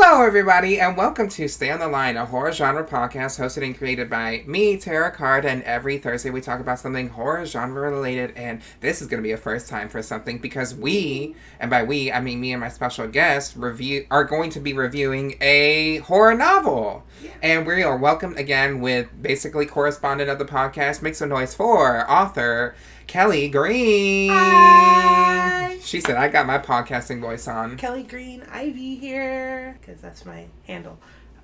Hello, everybody, and welcome to Stay on the Line, a horror genre podcast hosted and created by me, Terrah Card, and every Thursday we talk about something horror genre related, and this is going to be a first time for something because we, and by we, I mean me and my special guest, are going to be reviewing a horror novel. Yeah. And we are welcomed again with basically correspondent of the podcast, Make Some Noise for author Kelli Green. Hi. She said, I got my podcasting voice on. Kelli Green Ivy here, because that's my handle.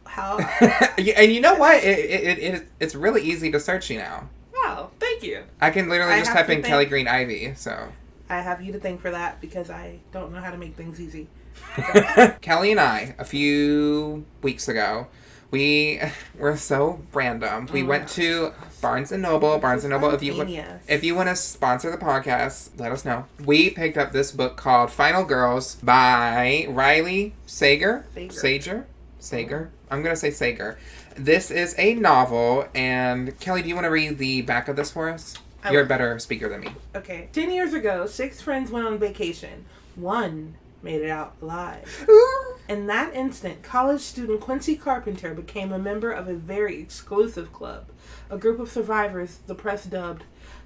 How? And you know what? It's really easy to search you now. Oh, thank you. I can literally just type in Kelli Green Ivy, so. I have you to thank for that, because I don't know how to make things easy. Kelli and I, a few weeks ago, we were so random. We went to Barnes & Noble. Barnes & Noble, if you want to sponsor the podcast, let us know. We picked up this book called Final Girls by Riley Sager. Sager. I'm going to say Sager. This is a novel, and Kelli, do you want to read the back of this for us? You're a better speaker than me. Okay. 10 years ago, 6 friends went on vacation. One made it out alive. In that instant, college student Quincy Carpenter became a member of a very exclusive club, a group of survivors the press dubbed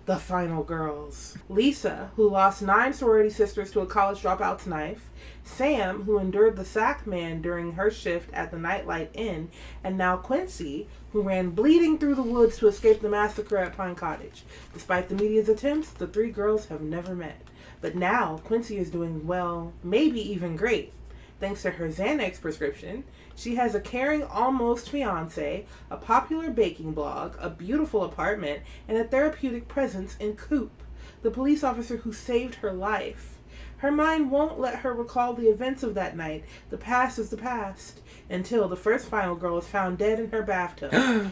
the Final Girls. Lisa, who lost 9 sorority sisters to a college dropout's knife, Sam, who endured the sack man during her shift at the Nightlight Inn, and now Quincy, who ran bleeding through the woods to escape the massacre at Pine Cottage. Despite the media's attempts, the 3 girls have never met. But now, Quincy is doing well, maybe even great. Thanks to her Xanax prescription, she has a caring almost fiancé, a popular baking blog, a beautiful apartment, and a therapeutic presence in Coop, the police officer who saved her life. Her mind won't let her recall the events of that night. The past is the past, until the first final girl is found dead in her bathtub.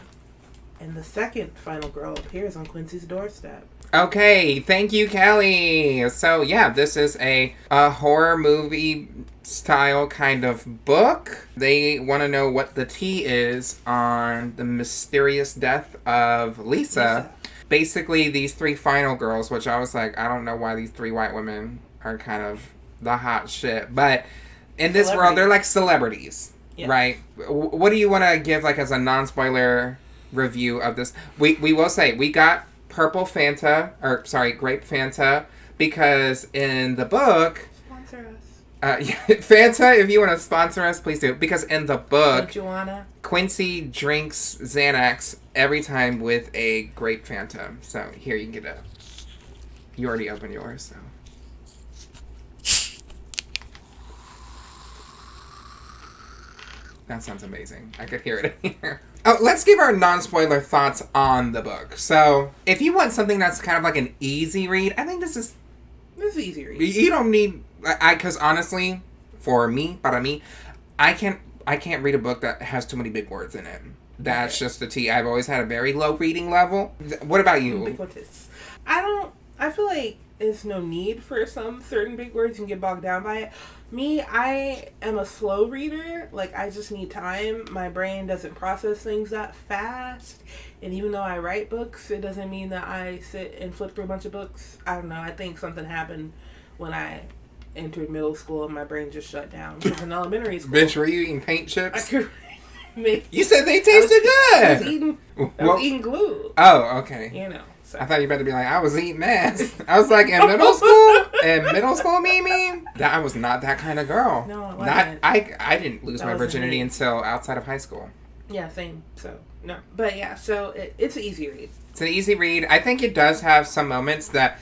And the second final girl appears on Quincy's doorstep. Okay, thank you, Kelli. So, yeah, this is a horror movie style kind of book. They want to know what the tea is on the mysterious death of Lisa. Basically, these 3 final girls, which I was like, I don't know why these 3 white women are kind of the hot shit. But in this world, they're like celebrities, right? What do you want to give like as a non-spoiler review of this? We will say, we got grape Fanta, because in the book... Sponsor us. Fanta, if you want to sponsor us, please do. Because in the book, Don't you wanna? Quincy drinks Xanax every time with a grape Fanta. So here, you can get a... You already opened yours, so... That sounds amazing. I could hear it in here. Oh, let's give our non-spoiler thoughts on the book. So, if you want something that's kind of like an easy read, I think this is easy read. You don't need... Because honestly, para mí, I can't read a book that has too many big words in it. That's just the tea. I've always had a very low reading level. What about you? I feel like there's no need for some certain big words. You can get bogged down by it. Me, I am a slow reader. Like, I just need time. My brain doesn't process things that fast. And even though I write books, it doesn't mean that I sit and flip through a bunch of books. I don't know. I think something happened when I entered middle school and my brain just shut down. Because in elementary school... Bitch, were you eating paint chips? You said they tasted good! I was eating glue. Oh, okay. You know. So. I thought you better be like, I was eating ass. I was like, in middle school? In middle school, Mimi? I was not that kind of girl. No, it wasn't. I didn't lose my virginity until outside of high school. Yeah, same. So, no. But yeah, so it's an easy read. It's an easy read. I think it does have some moments that,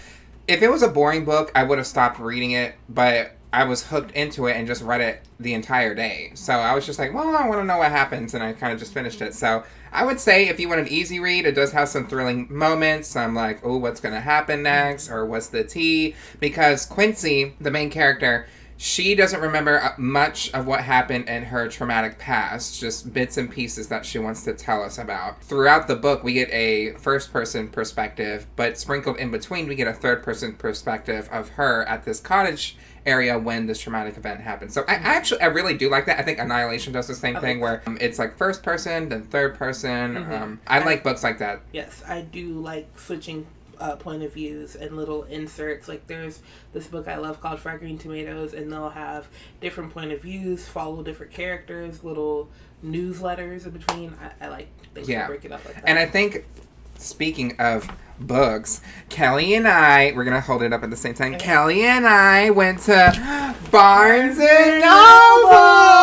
if it was a boring book, I would have stopped reading it, but I was hooked into it and just read it the entire day. So I was just like, well, I want to know what happens, and I kind of just finished it. So I would say if you want an easy read, it does have some thrilling moments. Some like, oh, what's going to happen next? Or what's the tea? Because Quincy, the main character, she doesn't remember much of what happened in her traumatic past, just bits and pieces that she wants to tell us about. Throughout the book, we get a first-person perspective, but sprinkled in between, we get a third-person perspective of her at this cottage area when this traumatic event happened. So I really do like that. I think Annihilation does the same thing where it's like first person, then third person. I like books like that. Yes, I do like switching point of views and little inserts. Like there's this book I love called Fried Green Tomatoes, and they'll have different point of views, follow different characters, little newsletters in between. I like things to break it up like that. And I think, speaking of books, Kelly and I, we're going to hold it up at the same time. Okay. Kelly and I went to Barnes and Noble.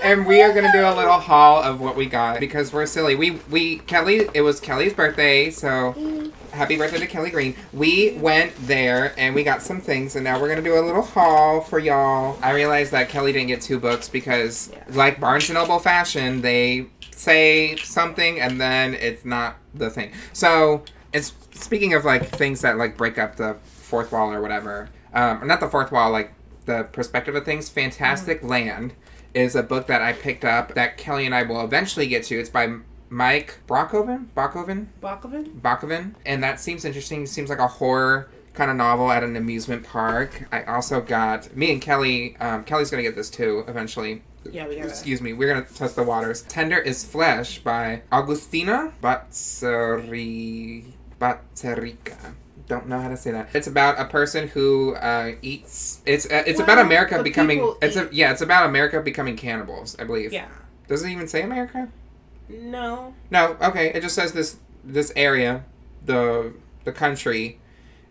And we are going to do a little haul of what we got because we're silly. It was Kelly's birthday, so happy birthday to Kelli Green. We went there and we got some things, and now we're going to do a little haul for y'all. I realized that Kelly didn't get 2 books because, like Barnes and Noble fashion, they say something and then it's not the thing. So, it's speaking of like things that like break up the fourth wall or whatever, or not the fourth wall, like the perspective of things. Fantastic Land is a book that I picked up that Kelly and I will eventually get to. It's by Mike Bakoven, and that seems interesting. It seems like a horror kind of novel at an amusement park. I also got, me and Kelly, Kelly's gonna get this too eventually. Yeah, we got it. Excuse me, we're gonna test the waters. Tender is Flesh by Agustina Batzerica. Don't know how to say that. It's about a person who eats. It's about America becoming. It's about America becoming cannibals, I believe. Yeah. Does it even say America? No. No. Okay. It just says this area, the country,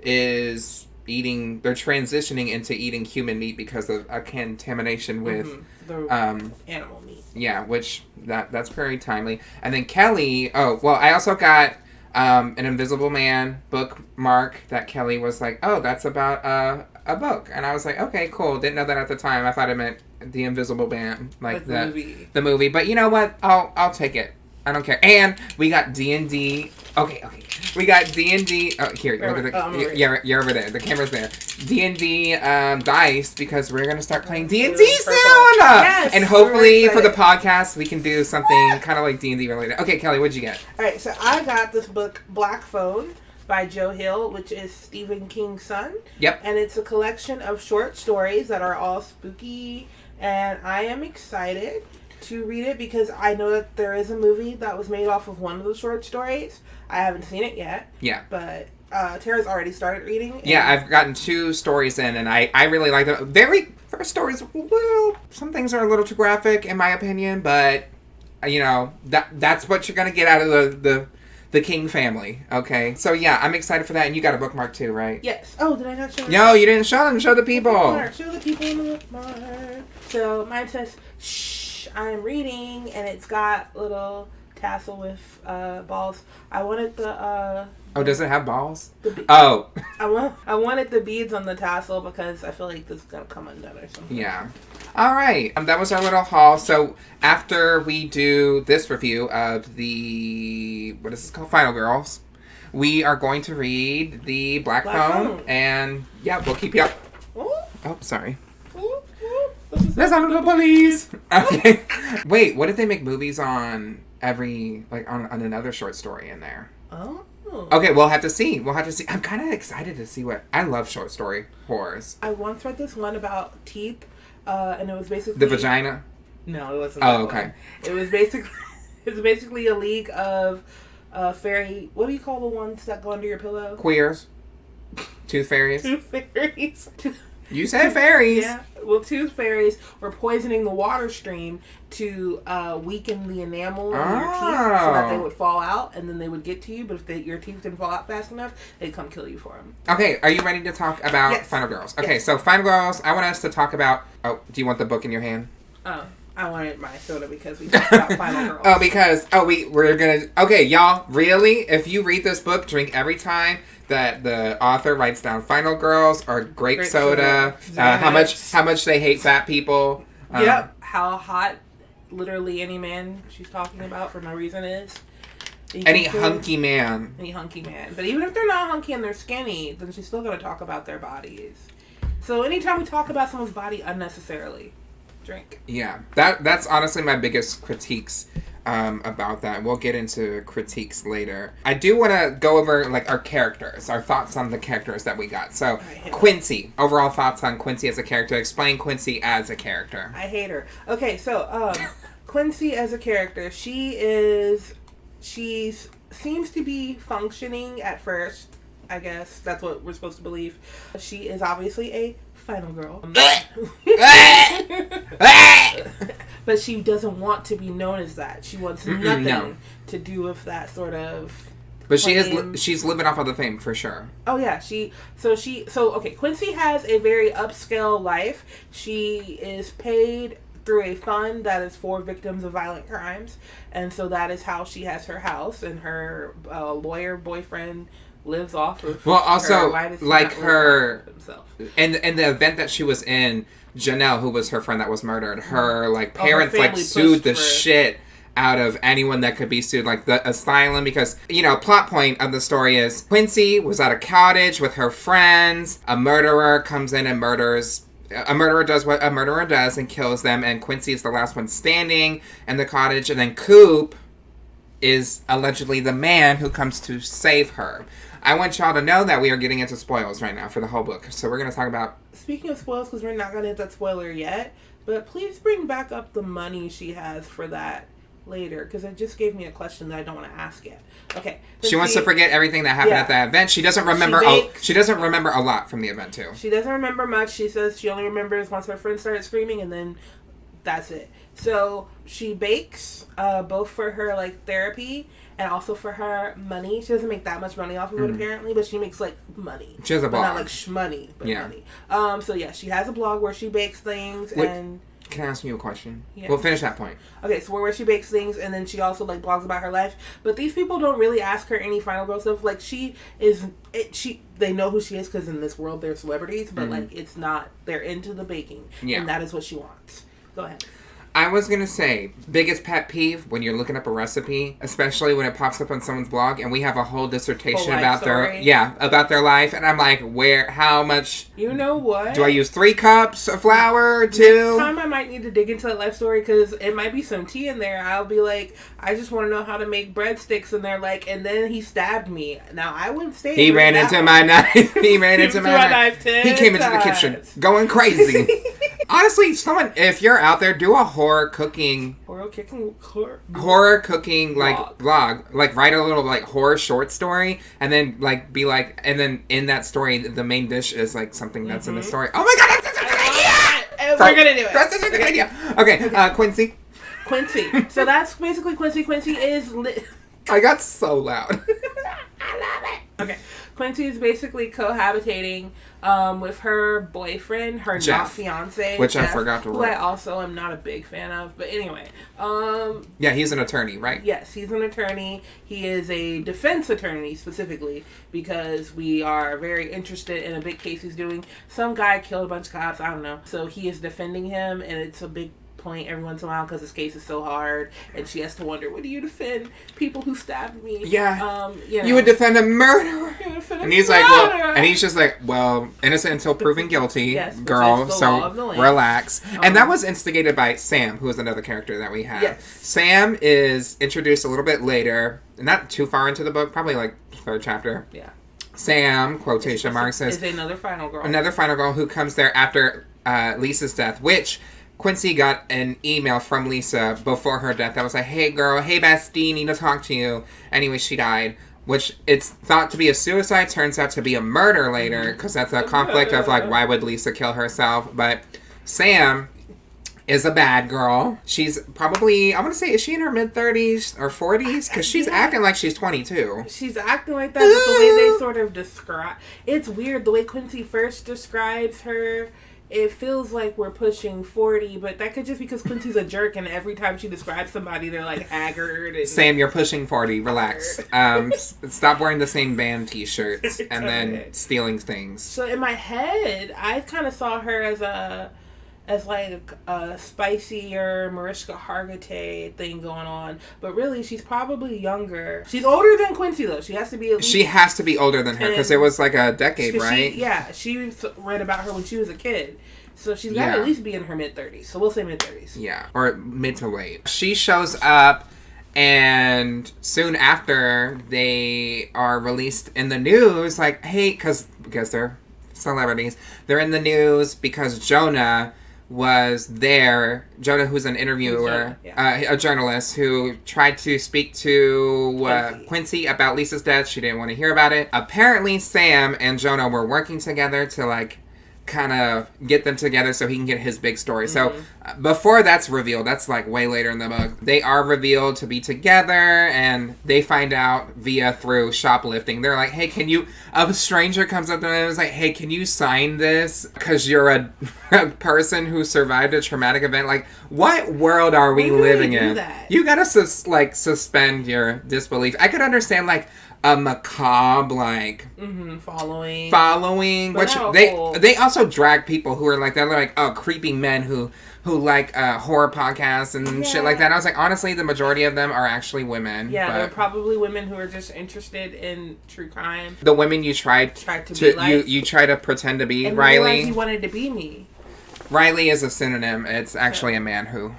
is eating. They're transitioning into eating human meat because of a contamination with animal meat. Yeah, which that's very timely. And then Kelly. Oh well, I also got. An Invisible Man bookmark that Kelly was like, oh, that's about a book. And I was like, okay, cool. Didn't know that at the time. I thought it meant the Invisible Man, like the movie. But you know what? I'll take it. I don't care. And we got D&D. Okay. We got D&D. Oh, here. Look at you're over there. The camera's there. D&D dice because we're gonna start playing D&D soon. Yes, and hopefully for the podcast we can do something kind of like D&D related. Okay, Kelly, what'd you get? All right, so I got this book, Black Phone by Joe Hill, which is Stephen King's son. Yep. And it's a collection of short stories that are all spooky, and I am excited to read it because I know that there is a movie that was made off of one of the short stories. I haven't seen it yet. Yeah. But Terrah's already started reading. Yeah, I've gotten 2 stories in, and I really like them. Very first stories, well, some things are a little too graphic, in my opinion, but, you know, that's what you're going to get out of the King family, okay? So, yeah, I'm excited for that, and you got a bookmark, too, right? Yes. Oh, did I not show them? No, you didn't show them. Show the people. Show the people in the bookmark. So, mine says, shh, I'm reading, and it's got little tassel with balls. I wanted the oh, does it have balls? I wanted the beads on the tassel because I feel like this is gonna come undone or something. Yeah. All right. That was our little haul. So after we do this review of the what is this called, Final Girls, we are going to read the Black Phone, and yeah, we'll keep you up. Oh, sorry. Let's not the police. Okay. Wait, what if they make movies on every, like, on another short story in there? Oh. Okay, we'll have to see. I'm kind of excited to see what... I love short story horrors. I once read this one about teeth, and it was basically... The vagina? No, it wasn't. Oh, okay. One. It was basically a league of fairy... What do you call the ones that go under your pillow? Queers. Tooth fairies. Tooth fairies. You said fairies. Yeah. Well, tooth fairies were poisoning the water stream to weaken the enamel in your teeth so that they would fall out, and then they would get to you. But if your teeth didn't fall out fast enough, they'd come kill you for them. Okay, are you ready to talk about Final Girls? Okay, yes. So Final Girls, I want us to talk about... Oh, do you want the book in your hand? Oh, I wanted my soda because we talked about Final Girls. We're gonna... Okay, y'all, really? If you read this book, drink every time that the author writes down Final Girls or grape soda, how much they hate fat people. Yep. How hot literally any man she's talking about for no reason is. Any hunky man. But even if they're not hunky and they're skinny, then she's still going to talk about their bodies. So anytime we talk about someone's body unnecessarily, drink. Yeah. That's honestly my biggest critiques about that. We'll get into critiques later. I do want to go over like our characters, our thoughts on the characters that we got. So Quincy, overall thoughts on Quincy as a character. Explain Quincy as a character. I hate her. Okay, so Quincy as a character, she's seems to be functioning at first. I guess that's what we're supposed to believe. She is obviously a final girl. But she doesn't want to be known as that. She wants nothing to do with that sort of... But she's living off of the fame, for sure. Oh, yeah. Okay, Quincy has a very upscale life. She is paid through a fund that is for victims of violent crimes. And so that is how she has her house, and her lawyer boyfriend lives off of also, her. like her... And the event that she was in, Janelle, who was her friend that was murdered, her parents her sued the shit out of anyone that could be sued, like the asylum, because, plot point of the story is Quincy was at a cottage with her friends, a murderer comes in and murders. A murderer does what a murderer does and kills them, and Quincy is the last one standing in the cottage, and then Coop is allegedly the man who comes to save her. I want y'all to know that we are getting into spoils right now for the whole book, so we're going to talk about... Speaking of spoils, because we're not going to hit that spoiler yet, but please bring back up the money she has for that later, because it just gave me a question that I don't want to ask yet. Okay. She wants to forget everything that happened at that event. She doesn't remember. She doesn't remember a lot from the event too. She doesn't remember much. She says she only remembers once her friends started screaming, and then that's it. So she bakes both for her therapy and also for her money. She doesn't make that much money off of it apparently, but she makes money. She has a blog, but not shmoney, but money. So yeah, she has a blog where she bakes things and. Can I ask you a question? Yeah. We'll finish that point. Okay, so where she bakes things, and then she also blogs about her life. But these people don't really ask her any final girl stuff. They know who she is because in this world they're celebrities, but it's not. They're into the baking, and that is what she wants. Go ahead. I was going to say, biggest pet peeve when you're looking up a recipe, especially when it pops up on someone's blog, and we have a whole dissertation about their life, and I'm like, how much... You know what? Do I use 3 cups of flour, 2? Next time I might need to dig into that life story, because it might be some tea in there. I'll be like, I just want to know how to make breadsticks, and they're like, and then he stabbed me. Now, I wouldn't say... He ran into my knife. He ran into my knife. He came into the kitchen going crazy. Honestly, if you're out there, do a horror cooking vlog. Write a little horror short story, and then and then in that story, the main dish is something that's in the story. Oh my god, that's such a good idea! We're gonna do it. That's such a good idea. Okay, Quincy. So that's basically Quincy. Quincy is. I got so loud. I love it. Okay. Quincy is basically cohabitating with her boyfriend, her Jeff, not fiance, which Jeff, I forgot to write. Who I also am not a big fan of. But anyway, yeah, he's an attorney, right? Yes, he's an attorney. He is a defense attorney specifically because we are very interested in a big case he's doing. Some guy killed a bunch of cops. I don't know. So he is defending him, and it's a big point every once in a while because this case is so hard, and she has to wonder, what do you defend? People who stabbed me. Yeah. You would defend a murderer. And he's and he's just innocent until proven guilty, yes, girl, so relax. And that was instigated by Sam, who is another character that we have. Yes. Sam is introduced a little bit later, not too far into the book, probably 3rd chapter. Yeah. Sam, quotation marks, is another final girl. Another final girl who comes there after Lisa's death, which... Quincy got an email from Lisa before her death that was like, hey girl, hey bestie, need to talk to you. Anyway, she died, which it's thought to be a suicide, turns out to be a murder later, because that's a conflict of why would Lisa kill herself? But Sam is a bad girl. She's probably, I want to say, is she in her mid-30s or 40s? Because she's acting like she's 22. She's acting like that, but the way they sort of describe... It's weird, the way Quincy first describes her... It feels like we're pushing 40, but that could just because Quincy's a jerk, and every time she describes somebody, they're haggard. And Sam, you're pushing 40. Relax. Stop wearing the same band T-shirts and then stealing things. So in my head, I kind of saw her as a spicier Mariska Hargitay thing going on, but really she's probably younger. She's older than Quincy though. She has to be. She has to be older than her because it was a decade, right? She read about her when she was a kid, so she's got to at least be in her mid-30s. So we'll say mid-30s. Yeah, or mid to late. She shows up. And soon after, they are released in the news, hey, because they're celebrities. They're in the news because Jonah was there. Jonah, who's an interviewer, a journalist who tried to speak to Quincy about Lisa's death. She didn't want to hear about it. Apparently, Sam and Jonah were working together to, like, kind of get them together so he can get his big story. So before that's revealed, that's like way later in the book, they are revealed to be together, and they find out through shoplifting. They're like, hey, a stranger comes up to them and is like, hey, can you sign this? Because you're a person who survived a traumatic event. Like, what world are we living in? That? You gotta suspend your disbelief. I could understand, like, a macabre, like, following, which they also drag people who are like, they're like, creepy men who like horror podcasts and shit like that. I was like, honestly, the majority of them are actually women. Yeah, they're probably women who are just interested in true crime. The women you tried to be like, you try to pretend to be, and Riley. He wanted to be me. Riley is a synonym. It's actually a man who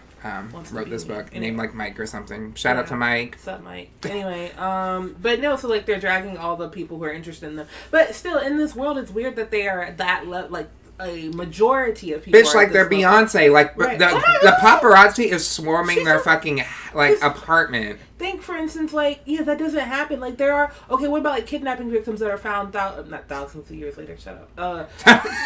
wrote this book, named like Mike or something. Shout out to Mike. What's up, Mike? Anyway, but no, so like they're dragging all the people who are interested in them. But still, in this world, it's weird that they are that like a majority of people. Bitch, like they're Beyonce. Like the paparazzi is swarming their fucking like apartment. Think, for instance, like, that doesn't happen. Like, there are, what about, like, kidnapping victims that are found, not thousands of years later, shut up,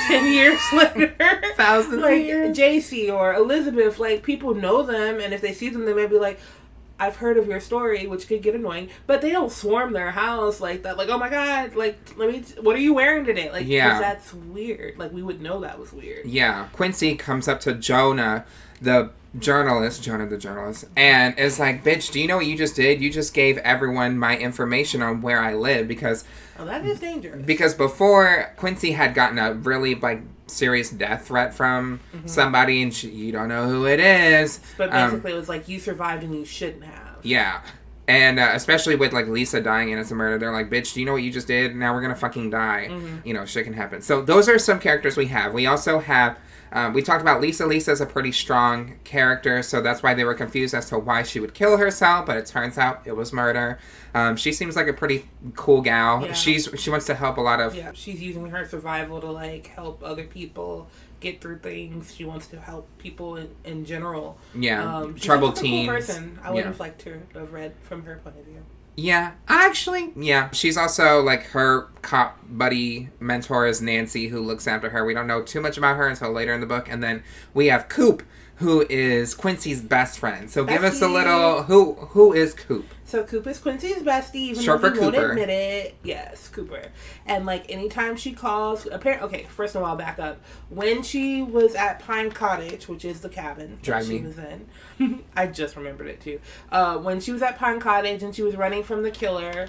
10 years later. Thousands like, of years. JC or Elizabeth, like, people know them, and if they see them, they may be like, I've heard of your story, which could get annoying, but they don't swarm their house like that, like, oh my god, like, what are you wearing today? Like, because that's weird. Like, we would know that was weird. Yeah. Quincy comes up to Jonah the journalist, and is like, bitch, do you know what you just did? You just gave everyone my information on where I live, because... Oh, that is dangerous. Because before, Quincy had gotten a really, like, serious death threat from somebody, and you don't know who it is. But basically, it was like, you survived and you shouldn't have. Yeah. And especially with, like, Lisa dying in it's a murder, they're like, bitch, do you know what you just did? Now we're gonna fucking die. You know, shit can happen. So those are some characters we have. We also have... we talked about Lisa. Lisa's a pretty strong character, so that's why they were confused as to why she would kill herself, but it turns out it was murder. She seems like a pretty cool gal. Yeah. She wants to help a lot of... Yeah, she's using her survival to, like, help other people get through things. She wants to help people in general. Yeah, she's troubled like a teens. Cool person. I would have liked to have read from her point of view. Yeah, actually, yeah. She's also, like, her cop buddy mentor is Nancy, who looks after her. We don't know too much about her until later in the book. And then we have Coop, who is Quincy's best friend. So give us a little... Who is Coop? So Coop is Quincy's bestie, even Short though he for won't Cooper. admit it. Yes, Cooper. And, like, anytime she calls... Okay, first of all, back up. When she was at Pine Cottage, which is the cabin that she was in... I just remembered it, too. When she was at Pine Cottage and she was running from the killer,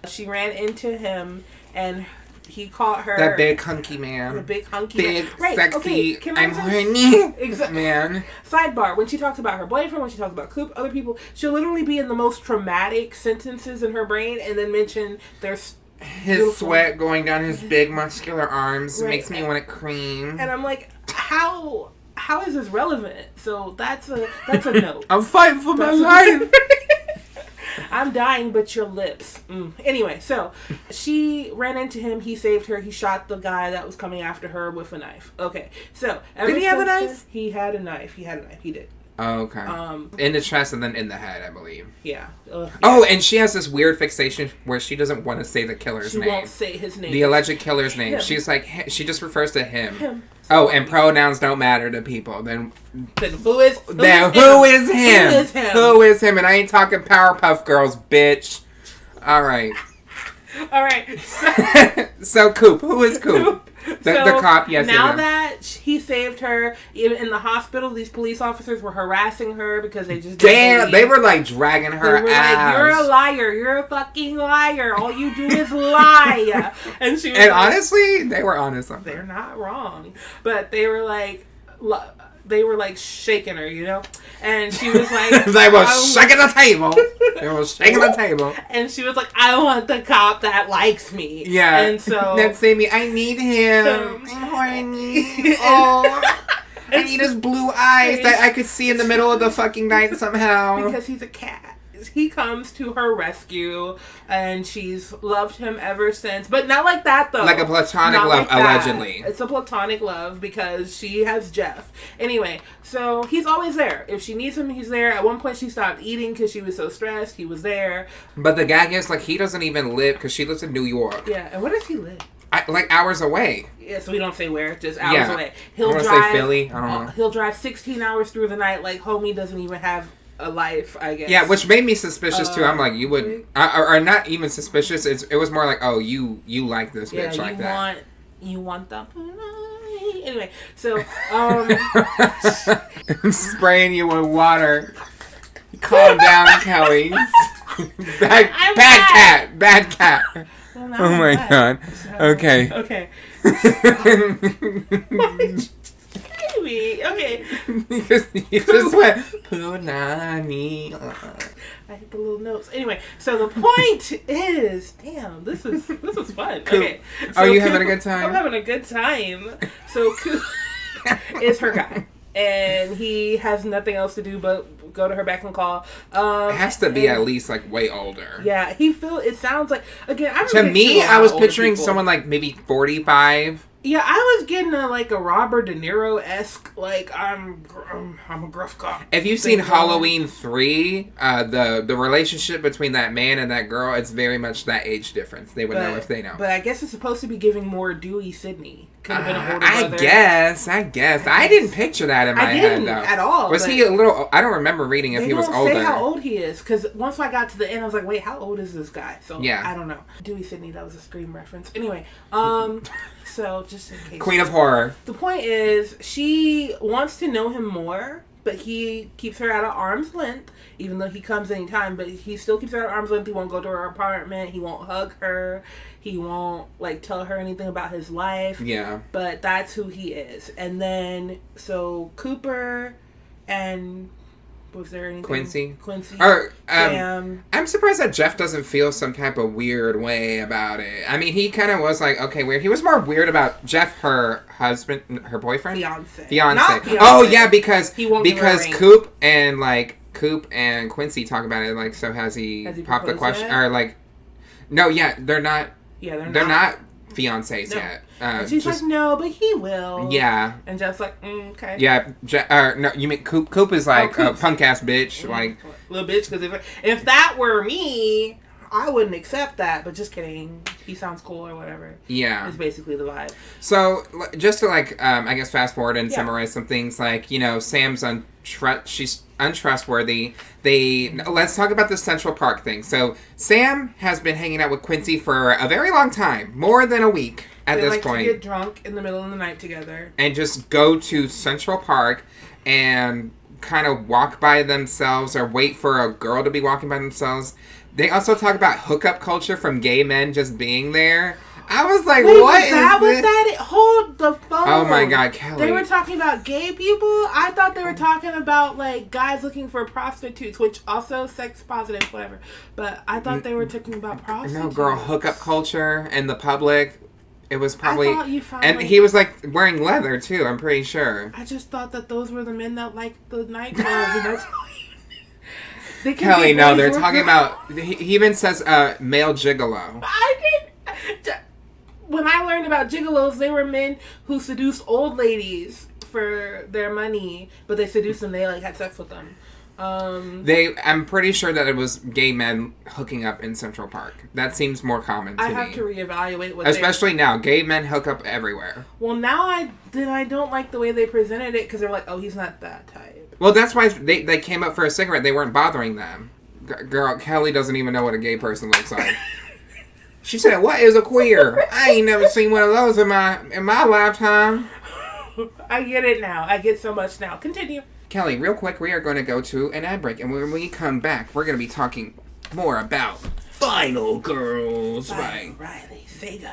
she ran into him, and... He caught her. That big hunky man. The big hunky man. Right, sexy, okay, I'm horny man. Sidebar, when she talks about her boyfriend, when she talks about Coop, other people, she'll literally be in the most traumatic sentences in her brain and then mention there's his sweat going down his big muscular arms makes me want to cream. And I'm like, how is this relevant? So that's a note. I'm fighting for my life. I'm dying, but your lips. Anyway, so she ran into him. He saved her. He shot the guy that was coming after her with a knife. Okay, so did he have a knife? He had a knife. He did. Oh, okay. In the chest and then in the head, I believe. Yeah. Oh, and she has this weird fixation where she doesn't want to say the killer's name. She won't say his name. The alleged killer's name. Him. She's like, she just refers to him. Him. Oh, and pronouns don't matter to people. Then who is him? Who is him? And I ain't talking Powerpuff Girls, bitch. All right. So Coop. Who is Coop? The cop, yes. Now that he saved her, even in the hospital, these police officers were harassing her because they just they were like dragging her they were ass. Like, you're a liar. You're a fucking liar. All you do is lie. And she was like, honestly, they were honest. They're not wrong, but they were like shaking her, you know? And she was like... They were shaking the table. They were shaking the table. And she was like, I want the cop that likes me. Yeah. And so... That's me. I need him. I'm horny. Oh. I need his blue eyes that I could see in the middle of the fucking night somehow. Because he's a cat. he comes to her rescue, and she's loved him ever since. But not like that, though. Like a platonic not love, like allegedly. It's a platonic love because she has Jeff. Anyway, so he's always there. If she needs him, he's there. At one point, she stopped eating because she was so stressed. He was there. But the gag is, like, he doesn't even live, because she lives in New York. Yeah, and where does he live? Like hours away. Yeah, so we don't say where, just hours away. He'll drive. Say Philly. I don't know. He'll drive 16 hours through the night. Like, homie doesn't even have a life, I guess. Yeah, which made me suspicious too. I'm like, you would, or not even suspicious. It was more like, oh, you like this bitch like that. You want the anyway. So, I'm spraying you with water. Calm down, Kelly. Bad cat. Well, oh my god. So, okay. Okay. Because you just went Punani. I hit the little notes. Anyway, so the point is, damn, this is fun. Coop. Okay. So Are you having a good time? I'm having a good time. So Coop is her guy. And he has nothing else to do but go to her beck and call. It has to be at least like way older. Yeah, it sounds like, again, I was picturing someone like maybe 45. Yeah, I was getting a Robert De Niro-esque, like, I'm a gruff cop. If you've seen Halloween 3, the relationship between that man and that girl, it's very much that age difference. They would know if they know. But I guess it's supposed to be giving more Dewey Sydney. Could have been a older brother. I guess. I didn't picture that in my head, though. At all. Was he a little... I don't remember reading if he was older. They don't say how old he is, because once I got to the end, I was like, wait, how old is this guy? So, yeah. I don't know. Dewey Sydney, that was a Scream reference. Anyway, so just in case. Queen of Horror. The point is, she wants to know him more, but he keeps her at an arm's length, even though he comes anytime, but he still keeps her at arm's length. He won't go to her apartment. He won't hug her. He won't, tell her anything about his life. Yeah. But that's who he is. And then, so Cooper and... Was there anything? Quincy. Or, I'm surprised that Jeff doesn't feel some type of weird way about it. I mean, he kind of was like, okay, weird. He was more weird about Jeff, her husband, her boyfriend? Fiance. Not fiance. Oh, yeah, because Coop and Quincy talk about it, so has he popped the question? Yet? Or, no, yeah, they're not. Yeah, they're not fiancés yet. And she's like, no, but he will. Yeah. And Jeff's like, okay. Yeah. No, you mean Coop? Coop is like a punk ass bitch, little bitch. Because if that were me, I wouldn't accept that. But just kidding. He sounds cool or whatever. Yeah. It's basically the vibe. So just to I guess fast forward and summarize some things. Sam's she's untrustworthy. Let's talk about the Central Park thing. So Sam has been hanging out with Quincy for a very long time, more than a week at this point. To get drunk in the middle of the night together and just go to Central Park and kind of walk by themselves or wait for a girl to be walking by themselves. They also talk about hookup culture from gay men just being there. I was like, wait, what is that? Hold the phone. Oh my God, Kelly. They were talking about gay people? I thought they were talking about, guys looking for prostitutes, which also sex positive, whatever. But I thought they were talking about prostitutes. No, girl, hookup culture in the public. It was probably... I thought you found and he was, wearing leather, too, I'm pretty sure. I just thought that those were the men that liked the nightclubs. Kelly, no, they're talking about... He even says male gigolo. When I learned about gigolos, they were men who seduced old ladies for their money, but they seduced them. They had sex with them. I'm pretty sure that it was gay men hooking up in Central Park. That seems more common to me. I have to reevaluate what. Especially now, gay men hook up everywhere. Well, now I don't like the way they presented it because they're like, oh, he's not that type. Well, that's why they came up for a cigarette. They weren't bothering them. Girl, Kelly doesn't even know what a gay person looks like. She said, what is a queer? I ain't never seen one of those in my lifetime. I get it now. I get so much now. Continue. Kelly, real quick, we are going to go to an ad break. And when we come back, we're going to be talking more about Final Girls by Riley Sager.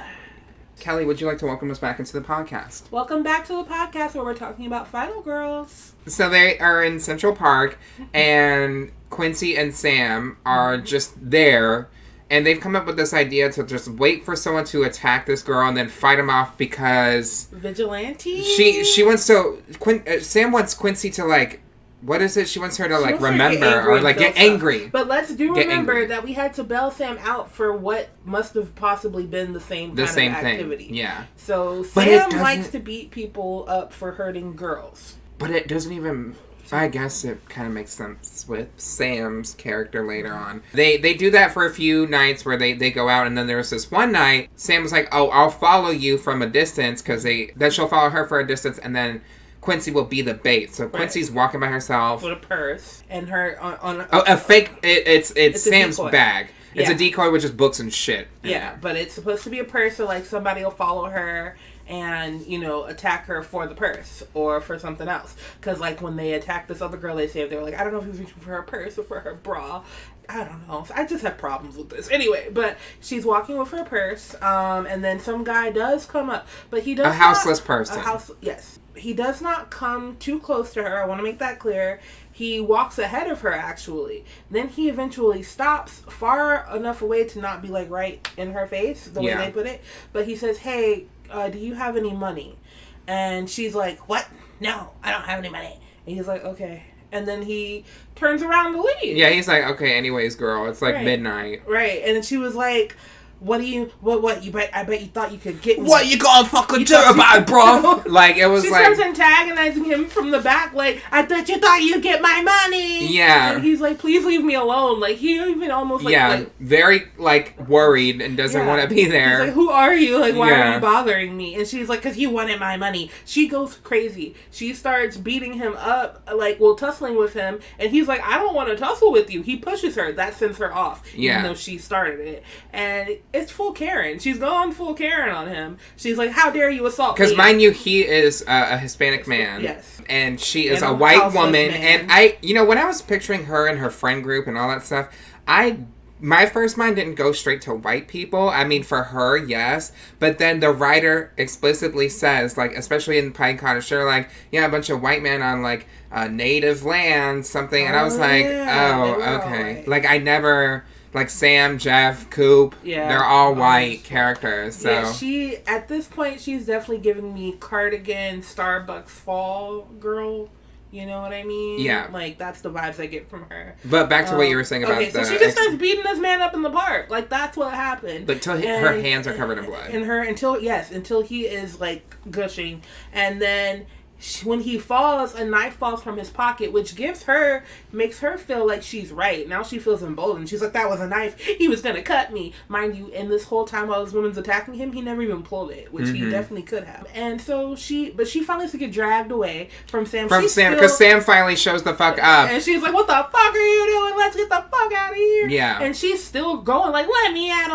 Kelly, would you like to welcome us back into the podcast? Welcome back to the podcast where we're talking about Final Girls. So they are in Central Park, and Quincy and Sam are just there. And they've come up with this idea to just wait for someone to attack this girl and then fight him off because... Vigilante? She wants to... Sam wants Quincy to, what is it? She wants her to, like, wants her to get remember angry or, like, and get feel angry. stuff. But let's Get remember angry. that we had to bail Sam out for what must have possibly been the same kind of activity. Thing. Yeah. So But Sam likes to beat people up for hurting girls. But it doesn't even... I guess it kind of makes sense with Sam's character later on. They do that for a few nights where they go out, and then there was this one night, Sam was like, oh, I'll follow you from a distance, because then she'll follow her for a distance, and then Quincy will be the bait. So Quincy's walking by herself. With a purse. And her on a fake... It's Sam's bag. It's a decoy with just books and shit. Yeah, but it's supposed to be a purse, so, like, somebody will follow her and, you know, attack her for the purse or for something else. Because, like, when they attacked this other girl they saved, they were like, I don't know if he was reaching for her purse or for her bra. I don't know. I just have problems with this. Anyway, but she's walking with her purse, and then some guy does come up. But he does A houseless person. Yes. He does not come too close to her. I want to make that clear. He walks ahead of her, actually. Then he eventually stops far enough away to not be, like, right in her face, the way they put it. But he says, hey, do you have any money? And she's like, what? No, I don't have any money. And he's like, okay. And then he turns around to leave. Yeah, he's like, okay, anyways, girl, it's like midnight. Right. And then she was like, what you I bet you thought you could get me. What you gonna fucking do about it, bro? Like, it was she like... starts antagonizing him from the back, like, I bet you thought you'd get my money. Yeah. And he's like, please leave me alone. Like, he even almost, like... very, like, worried and doesn't want to be there. He's like, who are you? Like, why are you bothering me? And she's like, because you wanted my money. She goes crazy. She starts beating him up, like, tussling with him. And he's like, I don't want to tussle with you. He pushes her. That sends her off. Even though she started it. And it's full Karen. She's gone full Karen on him. She's like, how dare you assault me? Because mind you, he is a Hispanic man. Yes. And she is a white woman. Man. And when I was picturing her and her friend group and all that stuff, my first mind didn't go straight to white people. I mean, for her, yes. But then the writer explicitly says, like, especially in Pine Cottage, they're like, a bunch of white men on, like, native land, something. And I was like, okay. Right. Like, I never... Like Sam, Jeff, Coop, they're all white characters. So at this point, she's definitely giving me cardigan, Starbucks fall girl. You know what I mean? Yeah. Like, that's the vibes I get from her. But back to what you were saying about so she just starts beating this man up in the park. Like, that's what happened. But until her hands are covered in blood. Until he is, like, gushing. And then... when he falls, a knife falls from his pocket, which makes her feel like she's right. Now she feels emboldened. She's like, that was a knife. He was going to cut me. Mind you, in this whole time while this woman's attacking him, he never even pulled it, which he definitely could have. And so she finally has to get dragged away from Sam. Because Sam finally shows the fuck up. And she's like, what the fuck are you doing? Let's get the fuck out of here. Yeah. And she's still going like, let me at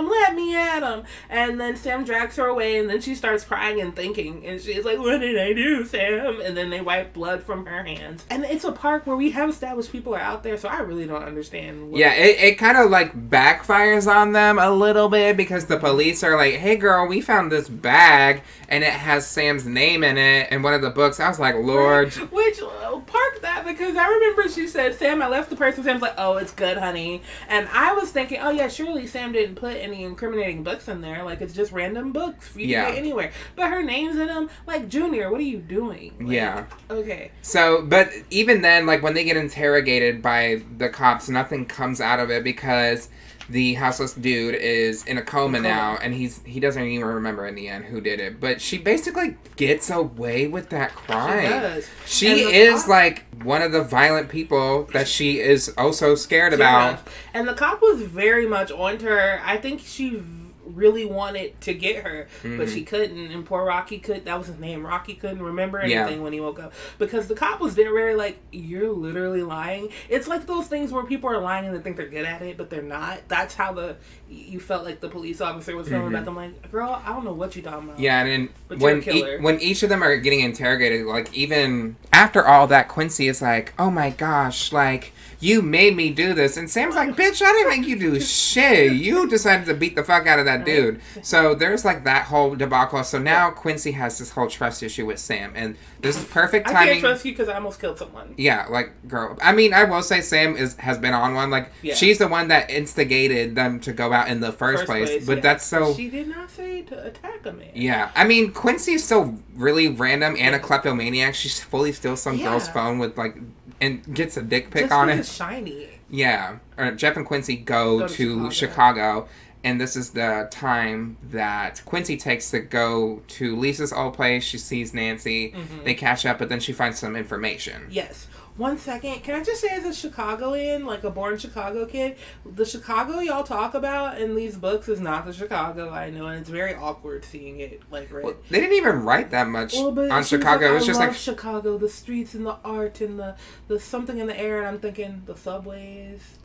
him. And then Sam drags her away, and then she starts crying and thinking. And she's like, what did I do, Sam? And then they wipe blood from her hands. And it's a park where we have established people are out there, so I really don't understand. It kind of, like, backfires on them a little bit because the police are like, hey, girl, we found this bag, and it has Sam's name in it and one of the books. I was like, Lord. Right. Which, park that, because I remember she said, Sam, I left the purse, and Sam's like, oh, it's good, honey. And I was thinking, oh, yeah, surely Sam didn't put any incriminating books in there. Like, it's just random books. You can get anywhere. But her name's in them. Like, Junior, what are you doing? Like, yeah. Okay. So, but even then, like, when they get interrogated by the cops, nothing comes out of it because the houseless dude is in a coma now, and he doesn't even remember in the end who did it. But she basically gets away with that crime. She does. She is, like, one of the violent people that she is also scared about. And the cop was very much on to her. I think she really wanted to get her, but she couldn't, and poor Rocky that was his name, Rocky couldn't remember anything when he woke up, because the cop was there very like, you're literally lying. It's like those things where people are lying and they think they're good at it, but they're not. That's how you felt like the police officer was feeling about them, like, girl, I don't know what you're talking about. Yeah, and when each of them are getting interrogated, like, even after all that, Quincy is like, oh my gosh, like, you made me do this. And Sam's like, bitch, I didn't make you do shit. You decided to beat the fuck out of that dude. So there's, like, that whole debacle. So now Quincy has this whole trust issue with Sam. And this is perfect timing. I can't trust you because I almost killed someone. Yeah, like, girl. I mean, I will say Sam has been on one. Like, she's the one that instigated them to go out in the first place. But that's so... She did not say to attack a man. Yeah. I mean, Quincy's still really random and a kleptomaniac. She fully steals some girl's phone with, like... and gets a dick pic Just on it. It's shiny. Yeah. Jeff and Quincy go to Chicago. And this is the time that Quincy takes to go to Lisa's old place. She sees Nancy. Mm-hmm. They catch up, but then she finds some information. Yes. 1 second. Can I just say, as a Chicagoan, like a born Chicago kid, the Chicago y'all talk about in these books is not the Chicago I know, and it's very awkward seeing it like read. Well, they didn't even write that much on Chicago. Like, it was just like Chicago, the streets and the art and the something in the air, and I'm thinking the subways,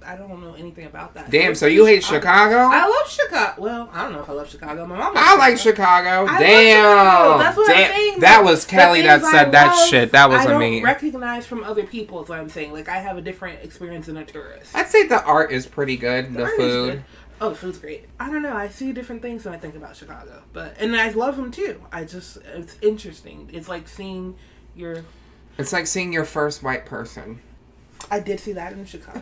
I don't know anything about that. Damn, so you hate Chicago? I love Chicago. Well, I don't know if I love Chicago. My mom loves I like Chicago. I Damn. love Chicago. That's what I'm saying. That was Kelly that said that shit. That wasn't me. I don't recognize from other people is what I'm saying. Like, I have a different experience than a tourist. I'd say the art is pretty good. The food. Oh, the food's great. I don't know. I see different things when I think about Chicago. And I love them too. It's interesting. It's like seeing your... It's like seeing your first white person. I did see that in Chicago.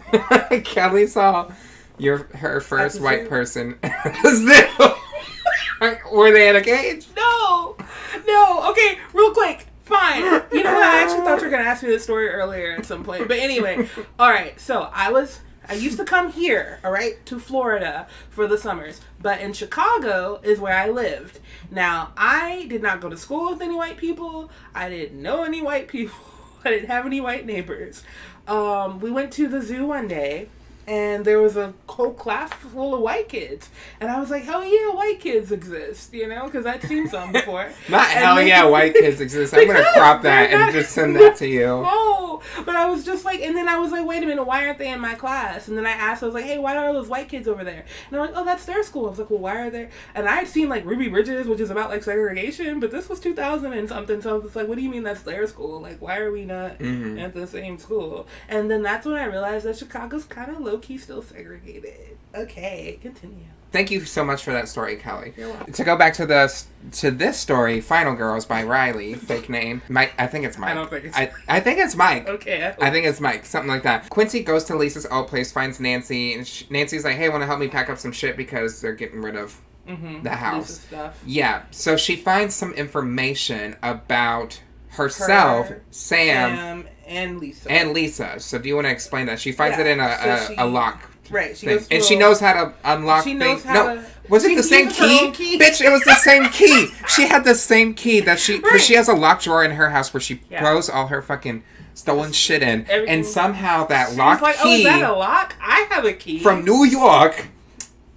Kelly saw her first white person. Were they in a cage? No. Okay, real quick. Fine. You know what? I actually thought you were going to ask me this story earlier at some point. But anyway. All right. So I used to come here, all right, to Florida for the summers. But in Chicago is where I lived. Now, I did not go to school with any white people. I didn't know any white people. I didn't have any white neighbors. We went to the zoo one day, and there was a whole class full of white kids. And I was like, hell yeah, white kids exist, because I'd seen some before. Not hell yeah, white kids exist. I'm going to crop that and just send that to you. No, but I was just like, and then I was like, wait a minute, why aren't they in my class? And then I was like, hey, why are those white kids over there? And they're like, oh, that's their school. I was like, well, why are they? And I had seen like Ruby Bridges, which is about like segregation, but this was 2000 and something. So I was like, what do you mean that's their school? Like, why are we not at the same school? And then that's when I realized that Chicago's kind of low-key still segregated. Okay, continue. Thank you so much for that story, Kelly. You're welcome. To go back to this story, Final Girls by Riley, fake name. Mike, I think it's Mike. I don't think it's I think it's Mike. Okay. I think it's Mike, something like that. Quincy goes to Lisa's old place, finds Nancy, and Nancy's like, hey, want to help me pack up some shit because they're getting rid of the house. Lisa's stuff. Yeah, so she finds some information about herself, Sam, and Lisa. So do you want to explain that? She finds it in a lock. Right, she knows how to unlock things. Was it the same key? Key? Bitch, it was the same key. She had the same key that because she has a locked drawer in her house where she throws all her fucking stolen shit in. And somehow that lock key... oh, is that a lock? I have a key. From New York...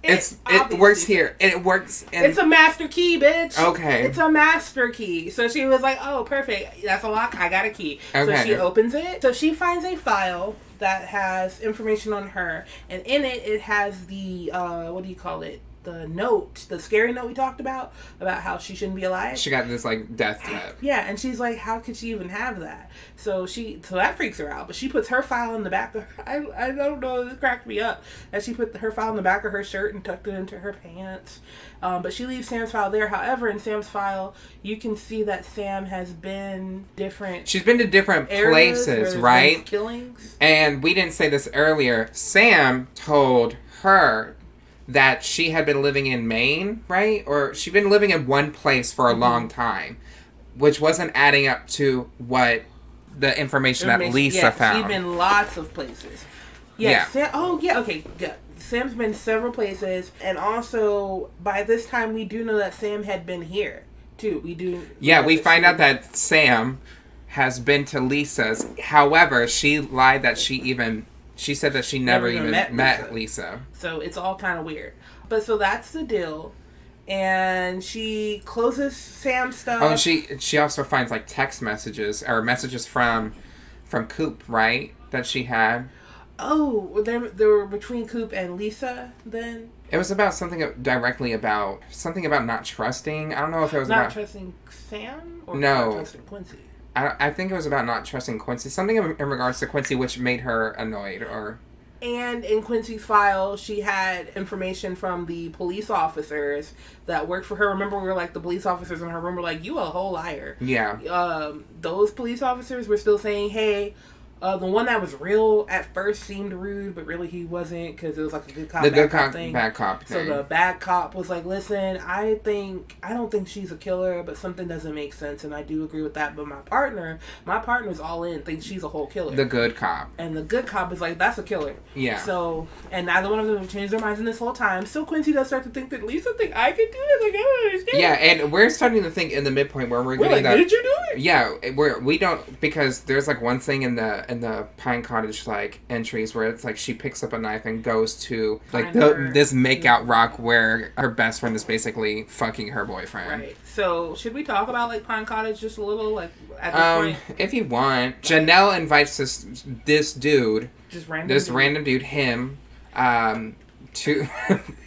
It works here. It works. It's a master key, bitch. Okay. It's a master key. So she was like, oh, perfect. That's a lock. I got a key. Okay. So she opens it. So she finds a file that has information on her. And in it has the, what do you call it? The note, the scary note we talked about how she shouldn't be alive. She got this like death threat. Yeah, and she's like, how could she even have that? So that freaks her out. But she puts her file in the back of her, I don't know, this cracked me up. That she put her file in the back of her shirt and tucked it into her pants. But she leaves Sam's file there. However, in Sam's file, you can see that Sam has been different. She's been to different places, right? Killings. And we didn't say this earlier. Sam told her that she had been living in Maine, right? Or she'd been living in one place for a long time, which wasn't adding up to what the information that Lisa found. She'd been lots of places. Yeah. Okay, good. Sam's been several places, and also by this time we do know that Sam had been here too. We find out that Sam has been to Lisa's. However, she lied that she said that she never even met Lisa. So it's all kind of weird. But so that's the deal. And she closes Sam's stuff. Oh, and she also finds like text messages or messages from Coop, right? That she had. Oh, they were between Coop and Lisa then? It was about something about not trusting. I don't know if it was not trusting Sam or not trusting Quincy. I think it was about not trusting Quincy. Something in regards to Quincy, which made her annoyed, or... And in Quincy's file, she had information from the police officers that worked for her. Remember, we were like, the police officers in her room were like, you a whole liar. Yeah. Those police officers were still saying, hey, The one that was real at first seemed rude, but really he wasn't, because it was like a good cop, the bad good cop cop, thing. bad cop thing. So the bad cop was like, listen, I don't think she's a killer, but something doesn't make sense, and I do agree with that. But my partner's all in, thinks she's a whole killer. The good cop. And the good cop is like, that's a killer. Yeah. So, and neither one of them have changed their minds in this whole time. So Quincy does start to think that Lisa think I could do it. Like, I don't understand. Yeah, and we're starting to think in the midpoint where we're getting like, that. did you do it? Yeah, we don't, because there's like one thing in the Pine Cottage like entries where it's like she picks up a knife and goes to like this makeout rock where her best friend is basically fucking her boyfriend. Right. So should we talk about like Pine Cottage just a little, like at this point? If you want, Janelle invites this dude, just random random dude, him, to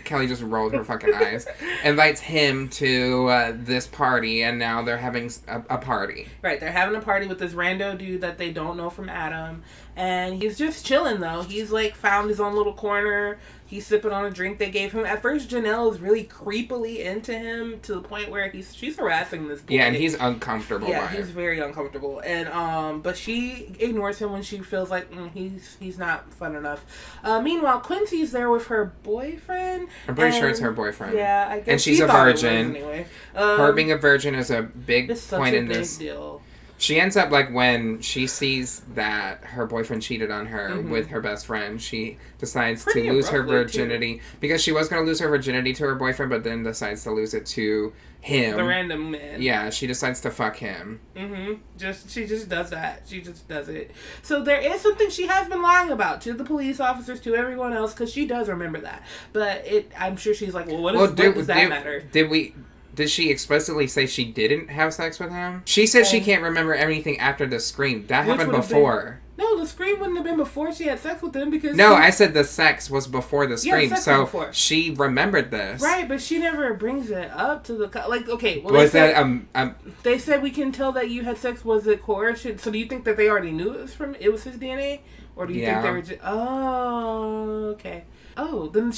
Kelly just rolled her fucking eyes. Invites him to this party, and now they're having a party. Right, they're having a party with this rando dude that they don't know from Adam, and he's just chilling though. He's like found his own little corner. He's sipping on a drink they gave him. At first, Janelle is really creepily into him to the point where she's harassing this boy. Yeah, and he's uncomfortable. Yeah, he's very uncomfortable, and but she ignores him when she feels like he's not fun enough. Meanwhile, Quincy's there with her boyfriend. I'm pretty sure it's her boyfriend. Yeah, I guess. And she's a virgin. Anyway. Her being a virgin is a big point in this. Deal. She ends up, like, when she sees that her boyfriend cheated on her with her best friend, she decides to lose her virginity. Too. Because she was going to lose her virginity to her boyfriend, but then decides to lose it to him. The random man. Yeah, she decides to fuck him. She just does that. She just does it. So there is something she has been lying about to the police officers, to everyone else, because she does remember that. But I'm sure she's like, well, what does that matter? Did she explicitly say she didn't have sex with him? She said she can't remember anything after the scream. That happened before. No, the scream wouldn't have been before she had sex with him, because... No, I said the sex was before the scream, so before. She remembered this. Right, but she never brings it up to the... Like, okay, well, was they said we can tell that you had sex. Was it coercion? So do you think that they already knew it was his DNA? Or do you think they were just... Oh, okay. Oh, then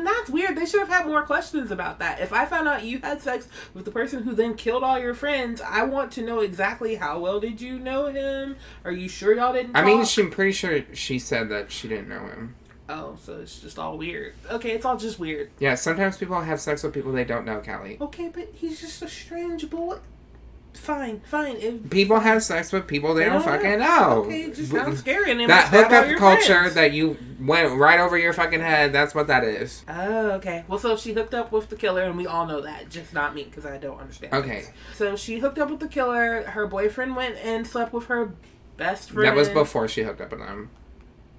that's weird. They should have had more questions about that. If I found out you had sex with the person who then killed all your friends, I want to know exactly how well did you know him? Are you sure y'all didn't talk? I mean, I'm pretty sure she said that she didn't know him. Oh, so it's just all weird. Okay, it's all just weird. Yeah, sometimes people have sex with people they don't know, Kelly. Okay, but he's just a strange boy. Fine. People have sex with people they don't fucking know. Okay, it just sounds scary. And that hookup culture that you went right over your fucking head, that's what that is. Oh, okay. Well, so she hooked up with the killer, and we all know that. Just not me, because I don't understand. Okay. This. So she hooked up with the killer. Her boyfriend went and slept with her best friend. That was before she hooked up with him.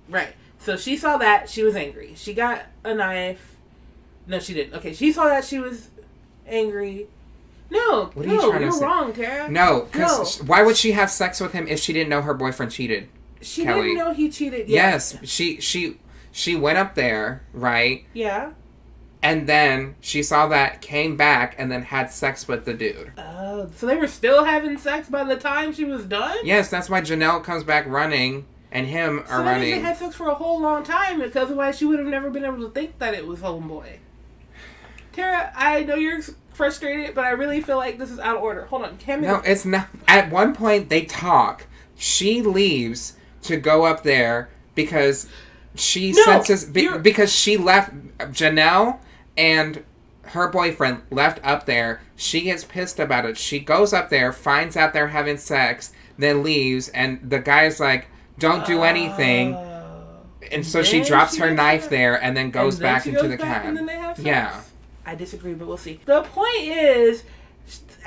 Right. So she saw that. She was angry. She got a knife. No, she didn't. Okay, she saw that. She was angry. No, you're wrong, Terrah. No, because why would she have sex with him if she didn't know her boyfriend cheated? She Kelly? Didn't know he cheated. Yes, she went up there, right? Yeah. And then she saw that, came back, and then had sex with the dude. Oh, so they were still having sex by the time she was done? Yes, that's why Janelle comes back running, and him are running. So they had sex for a whole long time, because otherwise she would have never been able to think that it was homeboy. Terrah, I know you're frustrated, but I really feel like this is out of order. Hold on. No, it's not. At one point, they talk. She leaves to go up there because she senses... Because she left... Janelle and her boyfriend left up there. She gets pissed about it. She goes up there, finds out they're having sex, then leaves, and the guy's like, don't do anything. And so she drops her knife there and then goes back into the cab. And then they have sex? Yeah. I disagree, but we'll see. The point is,